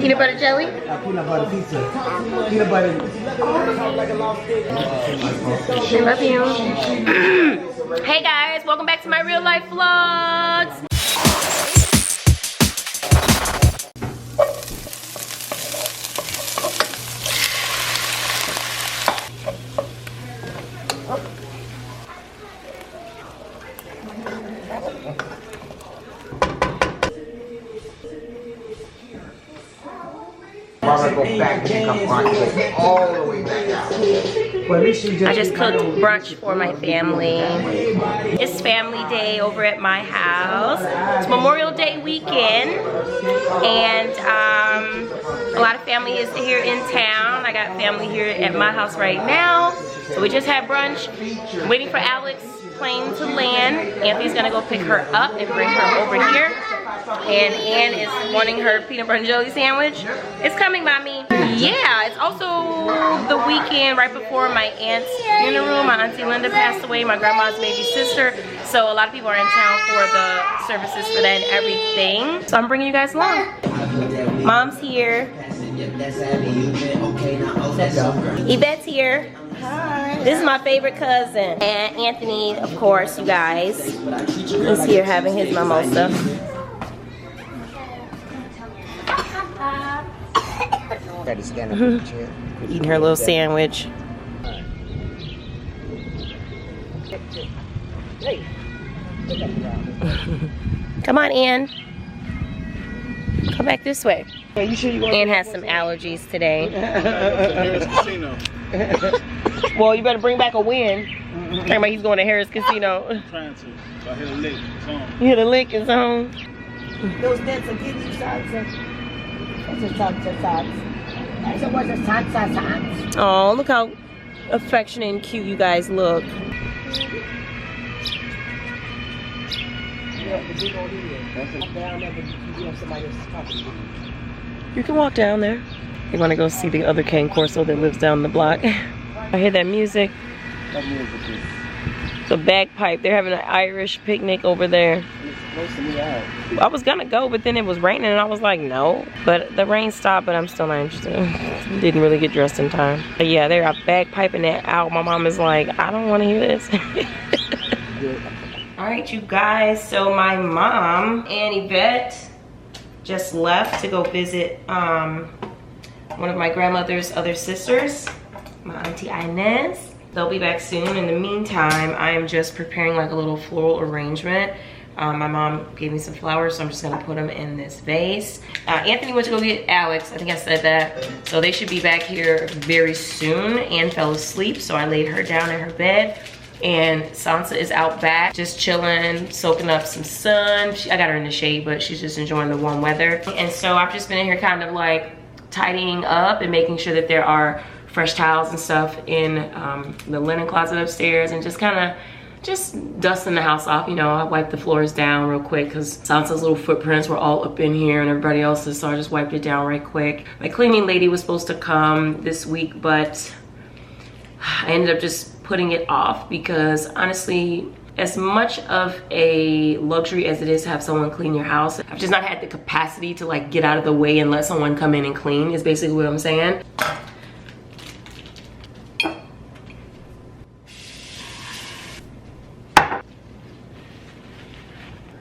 Peanut butter jelly? Peanut butter pizza. Peanut butter. I love you. Hey guys, welcome back to my real life vlogs. Go back and come all the way back out. I just cooked brunch for my family. It's family day over at my house. It's Memorial Day weekend, and a lot of family is here in town. I got family here at my house right now. So we just had brunch. I'm waiting for Alex' plane to land. Anthony's gonna go pick her up and bring her over here. And Ann is wanting her peanut butter and jelly sandwich. It's coming, mommy. Yeah, it's also the weekend right before my aunt's funeral. My auntie Linda passed away, my grandma's baby sister. So a lot of people are in town for the services for that and everything. So I'm bringing you guys along. Mom's here. Yvette's here. Hi. This is my favorite cousin. And Anthony, of course, you guys, is here having his mimosa. Eating her little sandwich. Come on, Ann. Come back this way. Ann has some allergies today. Well, you better bring back a win. Like he's going to Harris Casino. Trying to. So I hit a lick. It's on. You hit a lick, it's on. Those dance will give you salsa. What's a salsa sauce? So what's a salsa sauce? Oh, look how affectionate and cute you guys look. You can walk down there. You want to go see the other cane corso that lives down the block. I hear that music. What music is? The bagpipe. They're having an Irish picnic over there. I was gonna go, but then it was raining and I was like, no. But the rain stopped, but I'm still not interested. Didn't really get dressed in time. But yeah, they're bagpiping that out. My mom is like, I don't want to hear this. All right, you guys. So my mom and Yvette just left to go visit one of my grandmother's other sisters, my auntie Inez. They'll be back soon. In the meantime, I am just preparing like a little floral arrangement. My mom gave me some flowers, so I'm just gonna put them in this vase. Anthony went to go get Alex, I think I said that. So they should be back here very soon. Ann fell asleep, so I laid her down in her bed. And Sansa is out back, just chilling, soaking up some sun. I got her in the shade, but she's just enjoying the warm weather. And so I've just been in here kind of like tidying up and making sure that there are fresh towels and stuff in the linen closet upstairs, and just kind of just dusting the house off. You know, I wiped the floors down real quick because Sansa's little footprints were all up in here and everybody else's, so I just wiped it down right quick. My cleaning lady was supposed to come this week, but I ended up just putting it off because honestly, as much of a luxury as it is to have someone clean your house, I've just not had the capacity to like get out of the way and let someone come in and clean, is basically what I'm saying.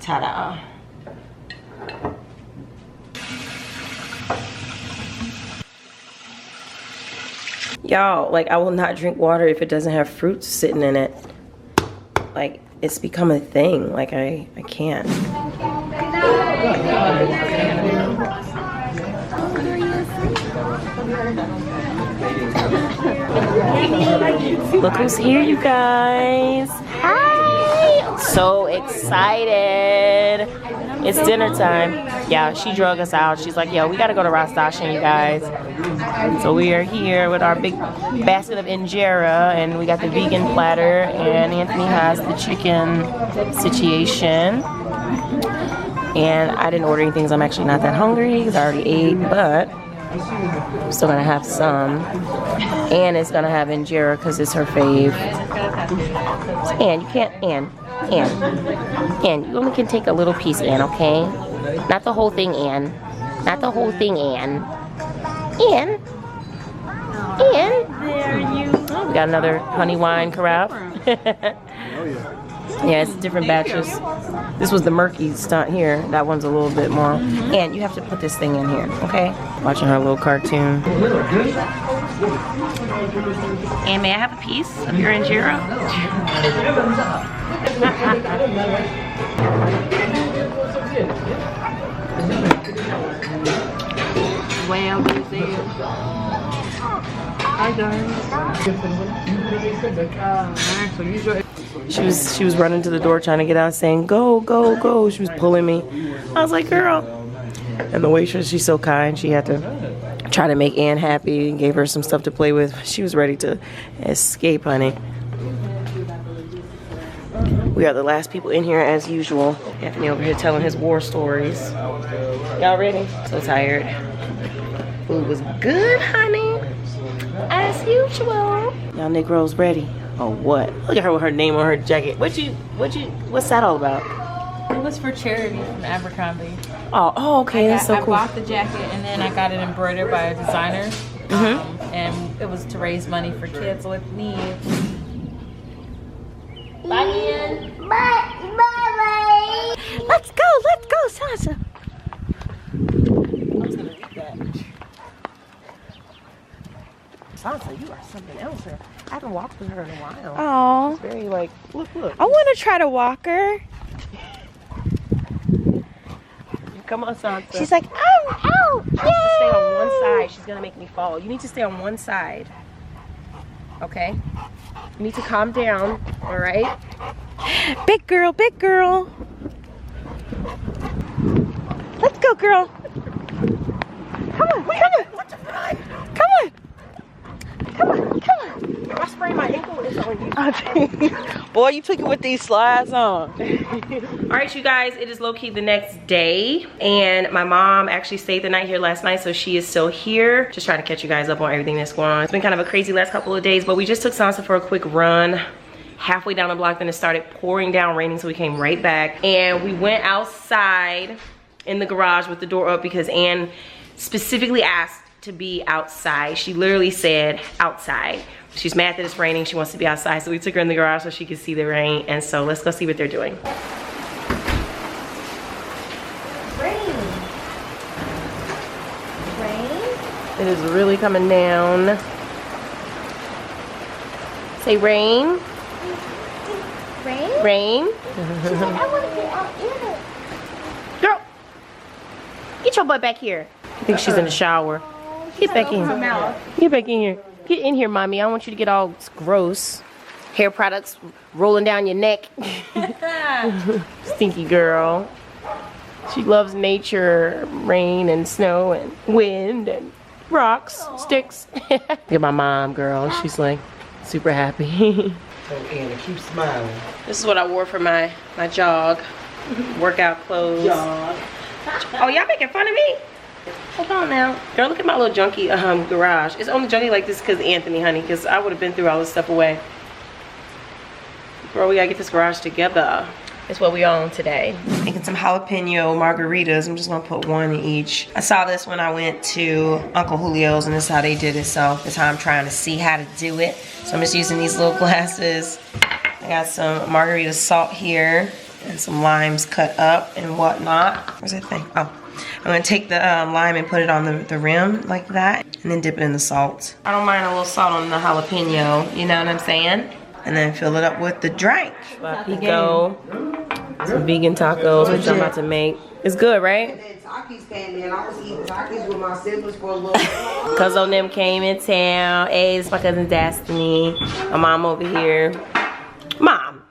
Ta-da. Y'all, like, I will not drink water if it doesn't have fruit sitting in it. Like, it's become a thing. Like, I can't. Look who's here, you guys. Hi! So excited. It's dinner time. Yeah, she drug us out. She's like, yo, we gotta go to Rastashen, you guys. So we are here with our big basket of injera, and we got the vegan platter, and Anthony has the chicken situation. And I didn't order anything, so I'm actually not that hungry because I already ate, but I'm still gonna have some. Ann is gonna have injera because it's her fave. Ann, you can't, Ann, you only can take a little piece, Ann, okay? Not the whole thing, Ann. Not the whole thing, Ann. Ann? There you go. We got another honey wine carafe. Yeah, it's different batches. This was the murky stunt here. That one's a little bit more. And you have to put this thing in here, okay? Watching her little cartoon. And may I have a piece of your injera? Well, She was running to the door trying to get out, saying, "Go, go, go." She was pulling me. I was like, "Girl." And the waitress, she's so kind. She had to try to make Ann happy and gave her some stuff to play with. She was ready to escape, honey. We are the last people in here as usual. Anthony over here telling his war stories. Y'all ready? So tired. Food was good, honey. As usual. Y'all Negroes ready? Oh, what? Look at her with her name on her jacket. What's that all about? It was for charity from Abercrombie. Oh, okay, that's so cool. I bought the jacket and then I got it embroidered by a designer. And it was to raise money for kids with needs. Bye, Ian. Bye. Let's go, Sasha. I was gonna eat that. Sansa, you are something else. I haven't walked with her in a while. Oh. It's very like, look. I want to try to walk her. Come on, Sansa. She's like, ow, ow. You need to stay on one side. She's gonna make me fall. You need to stay on one side. Okay? You need to calm down, all right? Big girl, big girl. Let's go, girl. Come on, come on. Come on. Come on. If I sprain my ankle, it's on you. Boy, you took it with these slides on. All right, you guys, it is low-key the next day, and my mom actually stayed the night here last night, so she is still here. Just trying to catch you guys up on everything that's going on. It's been kind of a crazy last couple of days, but we just took Sansa for a quick run. Halfway down the block, then it started pouring down, raining, so we came right back. And we went outside in the garage with the door up because Ann specifically asked to be outside. She literally said outside. She's mad that it's raining. She wants to be outside, so we took her in the garage so she could see the rain. And so let's go see what they're doing. Rain. It is really coming down. Say rain. Rain? Rain. She's like, I want to get out in it. Girl, get your butt back here. I think she's in the shower. Get back in. Get back in here. Get in here, mommy. I don't want you to get all gross. Hair products rolling down your neck. Stinky girl. She loves nature, rain and snow and wind and rocks, sticks. Look at my mom, girl. She's like super happy. And keep smiling. This is what I wore for my jog. Workout clothes. Oh, y'all making fun of me? Hold on now. Girl, look at my little junky garage. It's only junky like this because Anthony, honey, because I would have been through all this stuff away. Girl, we gotta get this garage together. It's what we own today. Making some jalapeno margaritas. I'm just gonna put one in each. I saw this when I went to Uncle Julio's, and this is how they did it, so that's how I'm trying to see how to do it. So I'm just using these little glasses. I got some margarita salt here and some limes cut up and whatnot. Where's that thing? Oh. I'm gonna take the lime and put it on the rim like that, and then dip it in the salt. I don't mind a little salt on the jalapeno, you know what I'm saying? And then fill it up with the drink. Go. Some vegan tacos, which I'm about to make. It's good, right? And then Takis came in. I was eating Takis with my siblings for a little while. Cuz on them came in town. Hey, it's my cousin Destiny. My mom over here. Mom,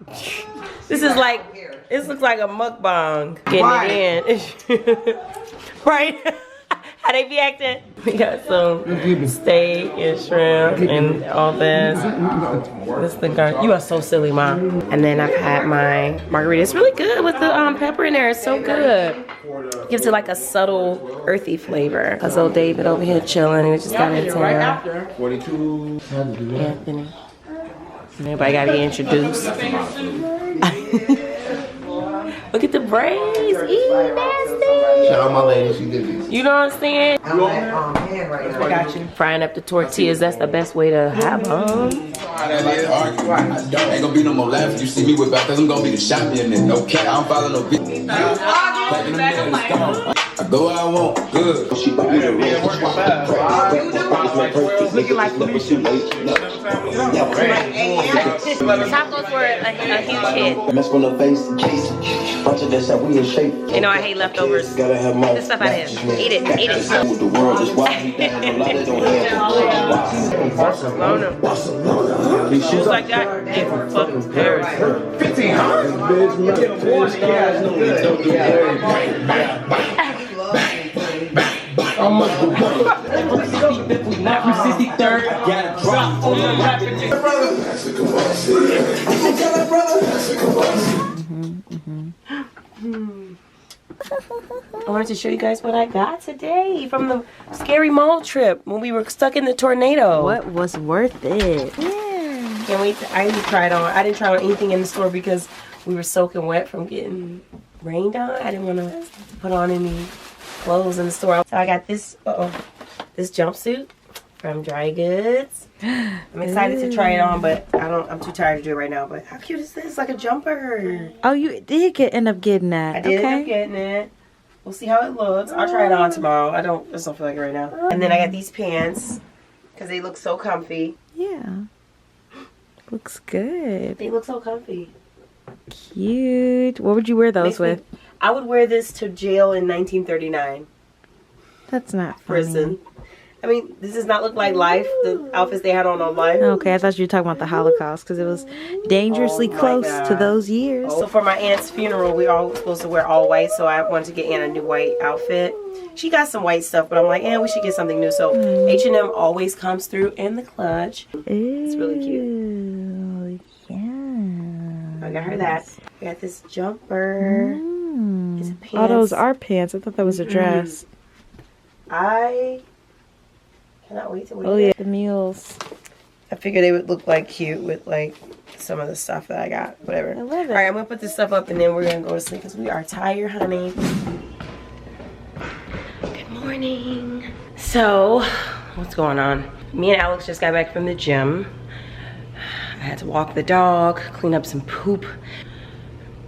this is like, this looks like a mukbang. Getting it in. Right? How they be acting? We got some steak and shrimp and all this. This is the garlic. You are so silly, Mom. And then I've had my margarita. It's really good with the pepper in there. It's so good. Gives it like a subtle, earthy flavor. Cause old David over here chilling. We just got in town. 42. Anthony. Everybody gotta get introduced. Look at the braids. Eee, nasty. Shout out my lady, she did this. You know what I'm saying? I'm at hand right now. I got you. Frying up the tortillas, that's the best way to have them. Ain't gonna be no more laughing. You see me with back, cause I'm gonna be the champion and no cat. I don't follow no bitch. I go where I want, good. Looking like tacos were a huge hit. You know I hate leftovers. This stuff I have. Eat it, eat it. Shoes like that, they were fucking Paris. 63rd, I gotta drop on the I wanted to show you guys what I got today from the scary mall trip when we were stuck in the tornado. What was worth it? Can't wait to, I didn't try it on. I didn't try on anything in the store because we were soaking wet from getting rained on. I didn't want to put on any clothes in the store. So I got this, this jumpsuit from Dry Goods. I'm excited to try it on, but I'm too tired to do it right now. But how cute is this? Like a jumper. Oh, you did end up getting that. I did end up getting it. We'll see how it looks. I'll try it on tomorrow. I just don't feel like it right now. And then I got these pants because they look so comfy. Yeah. Looks good. They look so comfy. Cute. What would you wear those with? I would wear this to jail in 1939. That's not funny. Prison. I mean, this does not look like Life, the outfits they had on Life. Okay, I thought you were talking about the Holocaust because it was dangerously close to those years. So for my aunt's funeral, we all were supposed to wear all white, so I wanted to get Aunt a new white outfit. She got some white stuff, but I'm like, we should get something new. So H&M always comes through in the clutch. It's really cute. Yeah. I got her that. I got this jumper. It's a pants. Oh, those are pants. I thought that was a dress. I cannot wait to wear Oh, yeah. The mules. I figured they would look like cute with like some of the stuff that I got. Whatever. I love it. Alright, I'm going to put this stuff up and then we're going to go to sleep because we are tired, honey. Good morning. So, what's going on? Me and Alex just got back from the gym. I had to walk the dog, clean up some poop.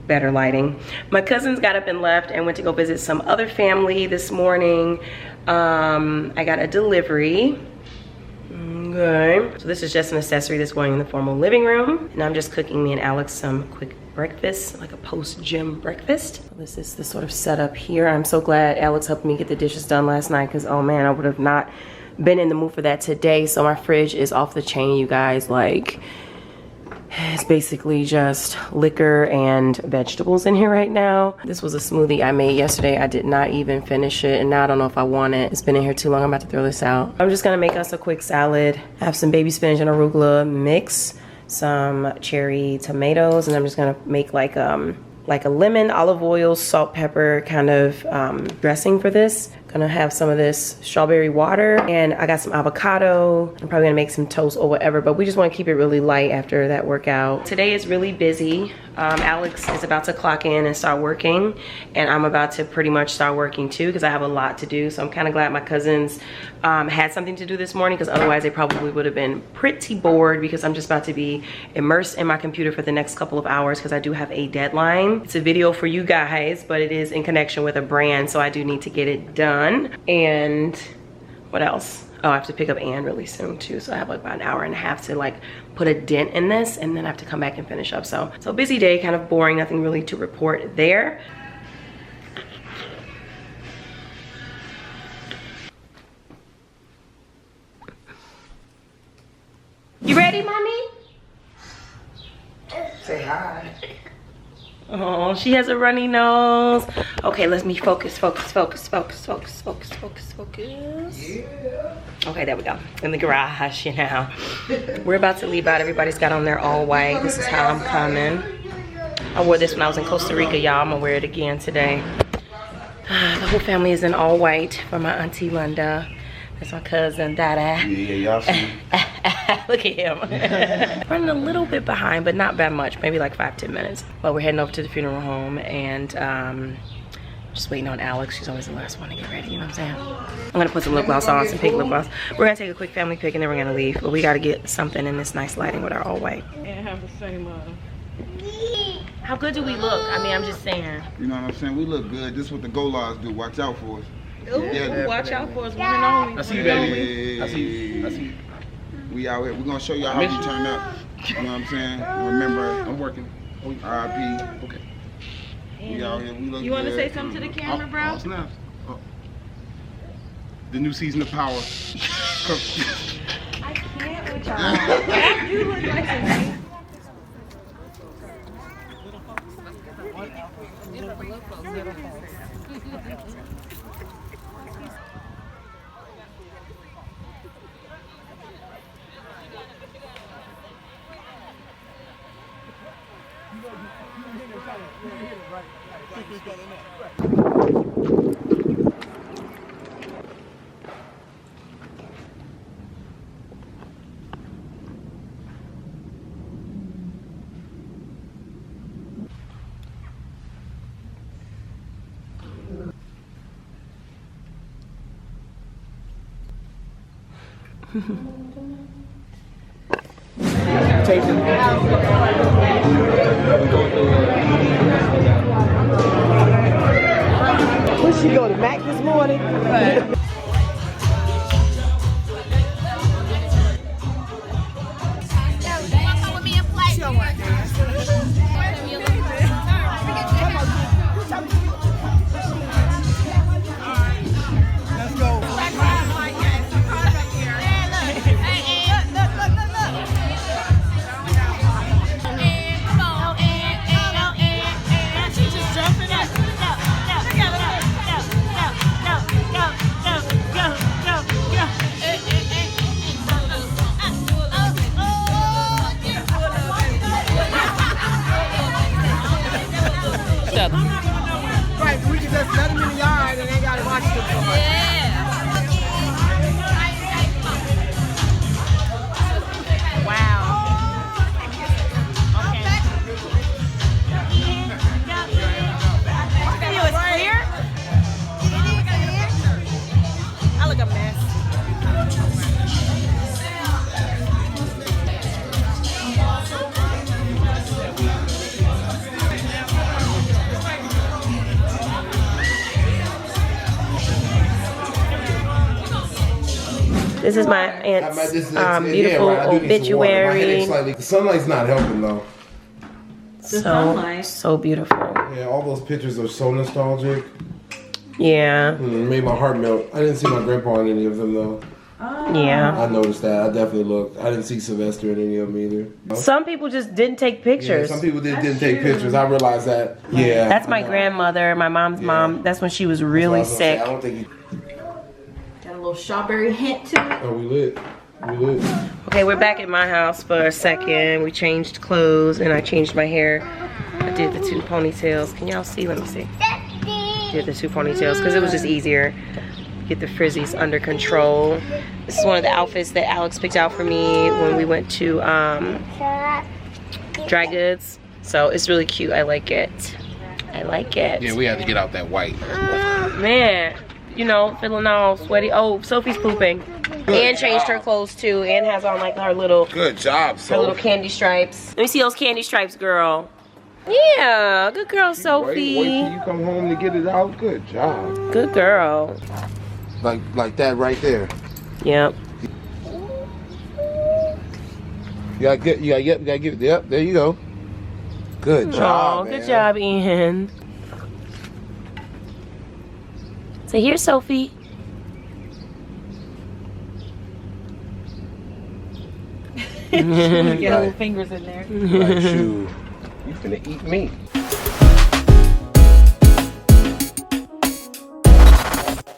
Better lighting. My cousins got up and left and went to go visit some other family this morning. I got a delivery. Okay. So this is just an accessory that's going in the formal living room. And I'm just cooking me and Alex some quick breakfast, like a post-gym breakfast. So this is the sort of setup here. I'm so glad Alex helped me get the dishes done last night because, oh man, I would have not been in the mood for that today. So my fridge is off the chain, you guys. Like, it's basically just liquor and vegetables in here right now. This was a smoothie I made yesterday. I did not even finish it, and now I don't know if I want it. It's been in here too long. I'm about to throw this out. I'm just gonna make us a quick salad. I have some baby spinach and arugula mix, some cherry tomatoes, and I'm just gonna make like a lemon, olive oil, salt, pepper kind of dressing for this. Gonna have some of this strawberry water, and I got some avocado. I'm probably gonna make some toast or whatever, but we just wanna keep it really light after that workout. Today is really busy. Alex is about to clock in and start working, and I'm about to pretty much start working too because I have a lot to do. So I'm kind of glad my cousins had something to do this morning because otherwise they probably would have been pretty bored because I'm just about to be immersed in my computer for the next couple of hours because I do have a deadline. It's a video for you guys, but it is in connection with a brand, so I do need to get it done. And what else? Oh, I have to pick up Ann really soon too, so I have like about an hour and a half to like put a dent in this, and then I have to come back and finish up. So busy day, kind of boring, nothing really to report there. You ready, mommy? Say hi. Oh, she has a runny nose. Okay, let me focus. Yeah. Okay, there we go. In the garage, you know. We're about to leave out. Everybody's got on their all white. This is how I'm coming. I wore this when I was in Costa Rica, y'all. I'm gonna wear it again today. The whole family is in all white for my auntie Linda. That's my cousin, Dada. Yeah, y'all see. Look at him. Running a little bit behind, but not that much. Maybe like 5-10 minutes. But we're heading over to the funeral home and Just waiting on Alex. She's always the last one to get ready, you know what I'm saying? I'm gonna put some lip gloss on, some pink lip gloss. We're gonna take a quick family pic and then we're gonna leave. But we gotta get something in this nice lighting with our all white. And have the same How good do we look? I mean, I'm just saying. You know what I'm saying? We look good. This is what the Golas do. Watch out for us. Ooh, watch out for us, one and only. I see you, baby. I see you. I see you. We out here. We're gonna show y'all how we turn up. You know what I'm saying? Remember, I'm working. RIP. Okay. We out here. We look You want to good. say something to the camera, bro? Oh, snaps. Oh. The new season of Power. I can't with y'all. You look like some. Where she go to Mac this morning? Right, we can just let them in the yard and they gotta watch them so much. This is my aunt's beautiful obituary. The sunlight's not helping though. So beautiful. Yeah, all those pictures are so nostalgic. Yeah. It made my heart melt. I didn't see my grandpa in any of them though. Yeah. I noticed that. I definitely looked. I didn't see Sylvester in any of them either. Some people just didn't take pictures. Yeah, some people didn't take pictures. I realized that. Yeah. That's my grandmother, my mom's mom. That's when she was really sick. I don't think Got a little strawberry hint to it. Oh, we lit. We lit. Okay, we're back at my house for a second. We changed clothes and I changed my hair. I did the 2 ponytails. Can y'all see? Let me see. Did the 2 ponytails because it was just easier. Get the frizzies under control. This is one of the outfits that Alex picked out for me when we went to Dry Goods. So it's really cute. I like it. I like it. Yeah, we had to get out that white. Man, you know, feeling all sweaty. Oh, Sophie's pooping. And changed her clothes too. And has on like her little Good job, her little candy stripes. Let me see those candy stripes, girl. Yeah, good girl, Sophie. Wait till you come home to get it out. Good job. Good girl. Like that right there. Yep. You gotta get it. Yep, there you go. Good job, Oh, man. good job, Ian. So here's Sophie. Get her little fingers in there. Like, shoot, you finna eat me.